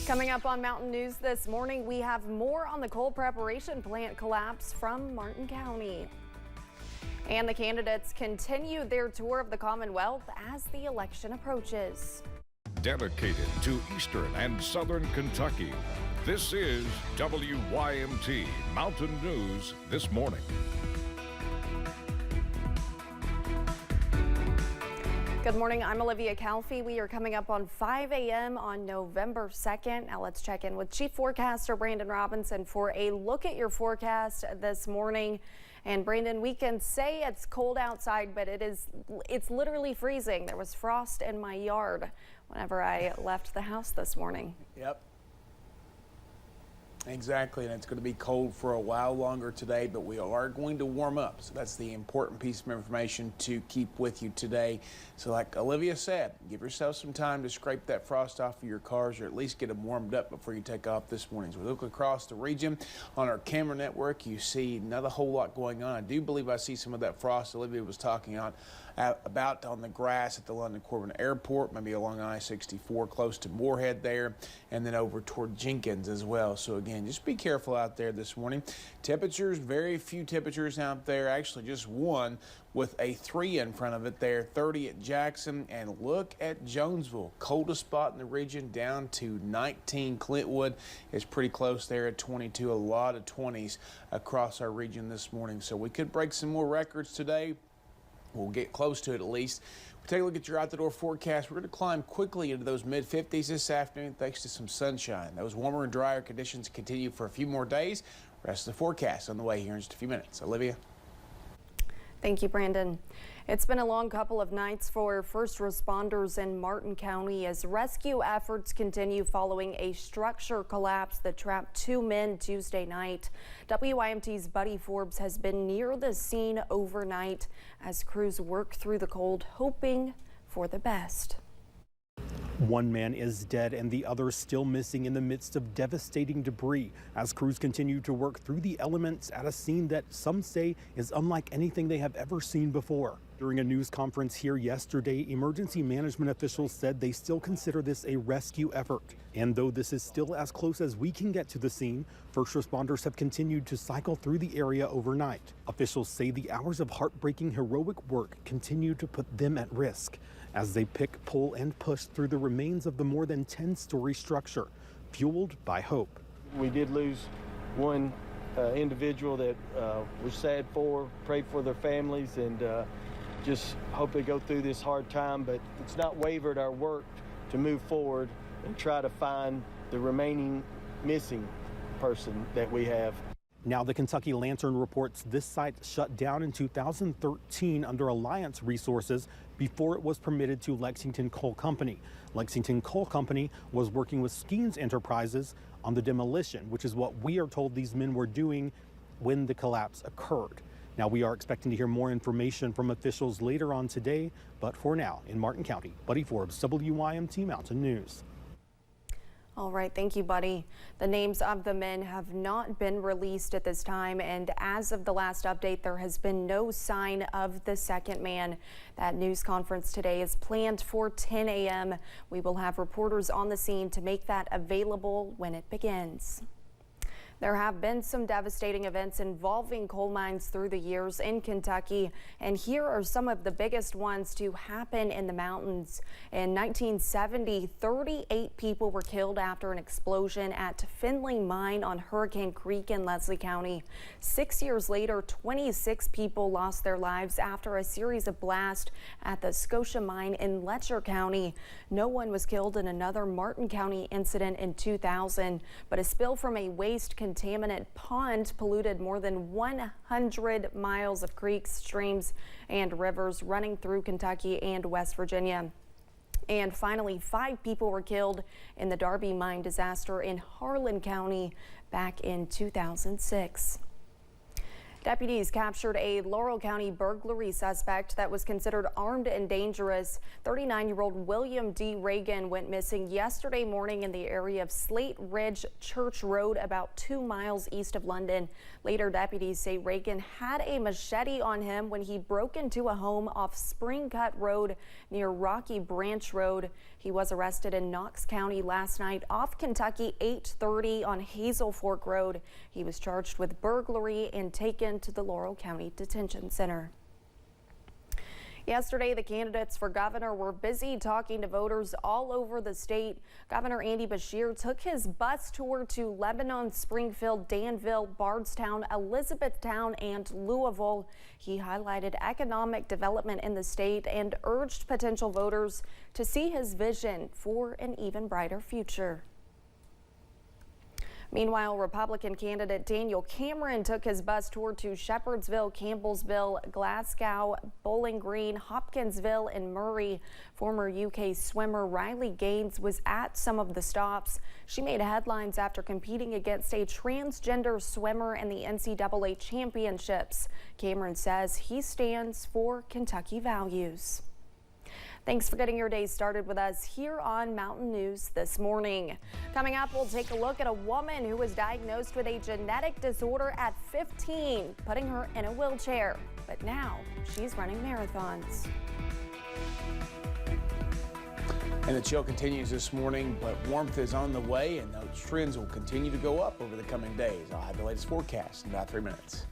Coming up on Mountain News this morning, we have more on the coal preparation plant collapse from Martin County. And the candidates continue their tour of the Commonwealth as the election approaches. Dedicated to Eastern and Southern Kentucky, this is WYMT Mountain News This Morning. Good morning, I'm Olivia Calfee. We are coming up on 5 a.m. on November 2nd. Now let's check in with Chief Forecaster Brandon Robinson for a look at your forecast this morning. And Brandon, we can say it's cold outside, but it's literally freezing. There was frost in my yard whenever I left the house this morning. Yep. Exactly, and it's going to be cold for a while longer today, but we are going to warm up. So that's the important piece of information to keep with you today. So like Olivia said, give yourself some time to scrape that frost off of your cars or at least get them warmed up before you take off this morning. As we look across the region on our camera network, you see not a whole lot going on. I do believe I see some of that frost Olivia was talking about on the grass at the London Corbin Airport, maybe along I-64 close to Moorhead there, and then over toward Jenkins as well. So again, just be careful out there this morning. Temperatures, very few temperatures out there, actually just one with a 3 in front of it there, 30 at Jackson, and look at Jonesville, coldest spot in the region down to 19. Clintwood is pretty close there at 22, a lot of 20s across our region this morning. So we could break some more records today. We'll get close to it at least. We take a look at your out-the-door forecast. We're going to climb quickly into those mid-50s this afternoon thanks to some sunshine. Those warmer and drier conditions continue for a few more days. Rest of the forecast on the way here in just a few minutes. Olivia? Thank you, Brandon. It's been a long couple of nights for first responders in Martin County as rescue efforts continue following a structure collapse that trapped 2 men Tuesday night. WYMT's Buddy Forbes has been near the scene overnight as crews work through the cold, hoping for the best. One man is dead and the other still missing in the midst of devastating debris as crews continue to work through the elements at a scene that some say is unlike anything they have ever seen before. During a news conference here yesterday, emergency management officials said they still consider this a rescue effort. And though this is still as close as we can get to the scene, first responders have continued to cycle through the area overnight. Officials say the hours of heartbreaking heroic work continue to put them at risk as they pick, pull, and push through the remains of the more than 10-story structure, fueled by hope. We did lose one individual that we're sad for, pray for their families, and just hope they go through this hard time, but it's not wavered our work to move forward and try to find the remaining missing person that we have. Now the Kentucky Lantern reports this site shut down in 2013 under Alliance Resources before it was permitted to Lexington Coal Company. Lexington Coal Company was working with Skeens Enterprises on the demolition, which is what we are told these men were doing when the collapse occurred. Now we are expecting to hear more information from officials later on today, but for now in Martin County, Buddy Forbes, WYMT Mountain News. All right, thank you, Buddy. The names of the men have not been released at this time, and as of the last update, there has been no sign of the second man. That news conference today is planned for 10 a.m. We will have reporters on the scene to make that available when it begins. There have been some devastating events involving coal mines through the years in Kentucky, and here are some of the biggest ones to happen in the mountains. In 1970, 38 people were killed after an explosion at Finley Mine on Hurricane Creek in Leslie County. 6 years later, 26 people lost their lives after a series of blasts at the Scotia Mine in Letcher County. No one was killed in another Martin County incident in 2000, but a spill from a waste contaminant pond polluted more than 100 miles of creeks, streams, and rivers running through Kentucky and West Virginia. And finally, 5 people were killed in the Darby mine disaster in Harlan County back in 2006. Deputies captured a Laurel County burglary suspect that was considered armed and dangerous. 39-year-old William D. Reagan went missing yesterday morning in the area of Slate Ridge Church Road, about 2 miles east of London. Later, deputies say Reagan had a machete on him when he broke into a home off Spring Cut Road near Rocky Branch Road. He was arrested in Knox County last night off Kentucky 830 on Hazel Fork Road. He was charged with burglary and taken to the Laurel County Detention Center. Yesterday, the candidates for governor were busy talking to voters all over the state. Governor Andy Beshear took his bus tour to Lebanon, Springfield, Danville, Bardstown, Elizabethtown, and Louisville. He highlighted economic development in the state and urged potential voters to see his vision for an even brighter future. Meanwhile, Republican candidate Daniel Cameron took his bus tour to Shepherdsville, Campbellsville, Glasgow, Bowling Green, Hopkinsville, and Murray. Former UK swimmer Riley Gaines was at some of the stops. She made headlines after competing against a transgender swimmer in the NCAA championships. Cameron says he stands for Kentucky values. Thanks for getting your day started with us here on Mountain News this morning. Coming up, we'll take a look at a woman who was diagnosed with a genetic disorder at 15, putting her in a wheelchair. But now she's running marathons. And the chill continues this morning, but warmth is on the way, and those trends will continue to go up over the coming days. I'll have the latest forecast in about 3 minutes.